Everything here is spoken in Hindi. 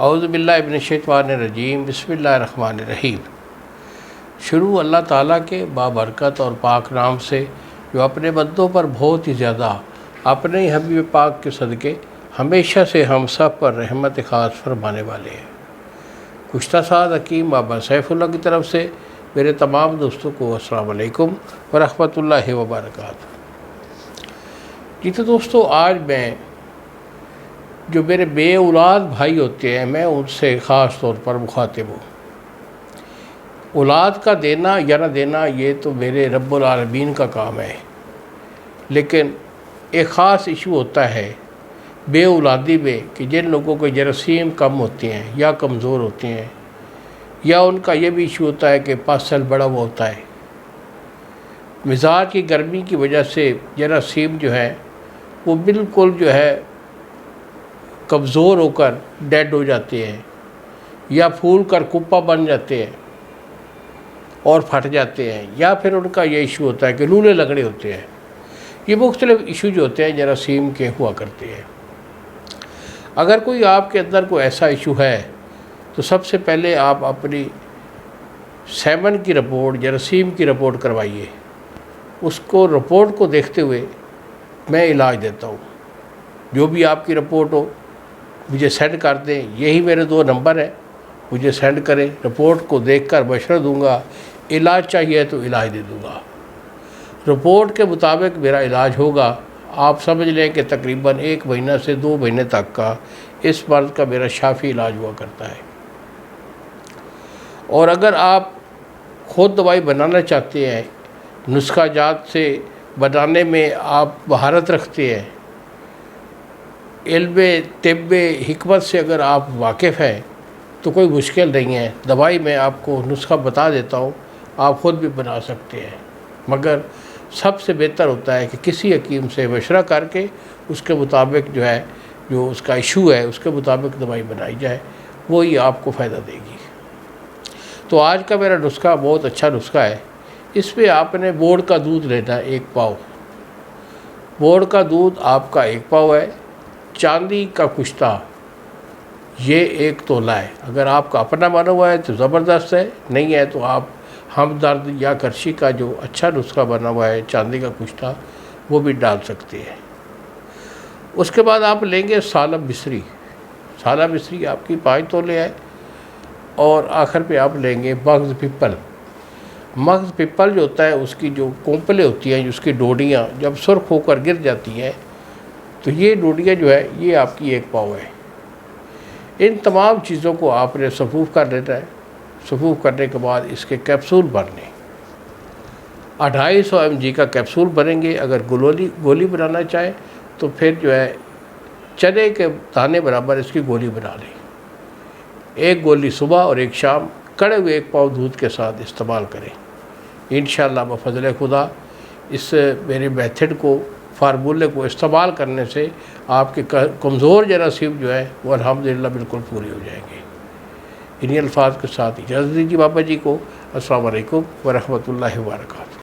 औज़ुबिल्लाहि मिनश्शैतानिर्रजीम बिस्मिल्लाहिर्रहमानिर्रहीम। शुरू अल्लाह ताला के बाबरकत और पाक नाम से जो अपने बंदों पर बहुत ही ज़्यादा अपने ही हबीब पाक के सदक़े हमेशा से हम सब पर रहमत ख़ास फरमाने वाले हैं। गुज़श्ता साल हकीम बाबा सैफुल्लाह की तरफ से मेरे तमाम दोस्तों को अस्सलाम वालेकुम व रहमतुल्लाहि व बरकातहू। जी तो दोस्तों, आज मैं जो मेरे बे औलाद भाई होते हैं मैं उनसे ख़ास तौर पर मुखातिब हूँ। औलाद का देना या न देना ये तो मेरे रब्बुल आलमीन का काम है, लेकिन एक ख़ास इशू होता है बे औलादी में कि जिन लोगों के जरासीम कम होते हैं या कमज़ोर होते हैं, या उनका ये भी इशू होता है कि पासल बड़ा हुआ होता है। मिजाज की गर्मी की वजह से जरासीम जो है वो बिल्कुल जो है कमज़ोर होकर डेड हो जाते हैं या फूल कर कुप्पा बन जाते हैं और फट जाते हैं, या फिर उनका ये इशू होता है कि लूले लगड़े होते हैं। ये मुख्तलिफ इशू जो होते हैं जरासीम के हुआ करते हैं। अगर कोई आपके अंदर कोई ऐसा इशू है तो सबसे पहले आप अपनी सेमन की रिपोर्ट, जरासीम की रिपोर्ट करवाइए। उसको रिपोर्ट को देखते हुए मैं इलाज देता हूँ। जो भी आपकी रिपोर्ट हो मुझे सेंड कर दें, यही मेरे 2 नंबर हैं, मुझे सेंड करें। रिपोर्ट को देखकर मशवरा दूंगा, इलाज चाहिए तो इलाज दे दूंगा। रिपोर्ट के मुताबिक मेरा इलाज होगा। आप समझ लें कि तकरीबन 1 महीना से 2 महीने तक का इस मर्ज़ का मेरा शाफ़ी इलाज हुआ करता है। और अगर आप ख़ुद दवाई बनाना चाहते हैं, नुस्खा जात से बनाने में आप महारत रखते हैं, इल्म तिब्ब हिकमत से अगर आप वाकिफ़ हैं तो कोई मुश्किल नहीं है। दवाई मैं आपको नुस्खा बता देता हूँ, आप ख़ुद भी बना सकते हैं। मगर सबसे बेहतर होता है कि किसी हकीम से मशवरा करके उसके मुताबिक जो है, जो उसका इशू है उसके मुताबिक दवाई बनाई जाए, वही आपको फ़ायदा देगी। तो आज का मेरा नुस्खा बहुत अच्छा नुस्खा है। इस पर आपने बोर्ड का दूध लेना है 1 पाव। बोर्ड का दूध आपका 1 पाव है। चांदी का कुश्ता ये 1 तोला है। अगर आपका अपना बना हुआ है तो ज़बरदस्त है, नहीं है तो आप हमदर्द या करशी का जो अच्छा नुस्खा बना हुआ है चांदी का कुश्ता वो भी डाल सकते हैं। उसके बाद आप लेंगे सालब मिस्री। सालब मिस्री आपकी 5 तोले है। और आखिर पे आप लेंगे मगज़ पिपल। मगज़ पिपल जो होता है उसकी जो कोंपलें होती हैं, उसकी डोडियाँ जब सुर्ख होकर गिर जाती हैं तो ये डोडियाँ जो है ये आपकी 1 पाव है। इन तमाम चीज़ों को आपने सफूफ कर लेना है। सफूफ करने के बाद इसके कैप्सूल भरने 250 mg का कैप्सूल भरेंगे। अगर गोली बनाना चाहे तो फिर जो है चने के दाने बराबर इसकी गोली बना लें। 1 गोली सुबह और 1 शाम कड़े हुए 1 पाव दूध के साथ इस्तेमाल करें। इंशाअल्लाह बफ़ज़ल खुदा इस मेरे मेथड को, फार्मूले को इस्तेमाल करने से आपके कमज़ोर जरासीम जो है वो अल्हम्दुलिल्लाह बिल्कुल पूरी हो जाएंगे। इन्हीं अल्फाज के साथ इजाज़त दीजिए बाबा जी को। अस्सलाम वालेकुम व रहमतुल्लाहि व बरकातहू।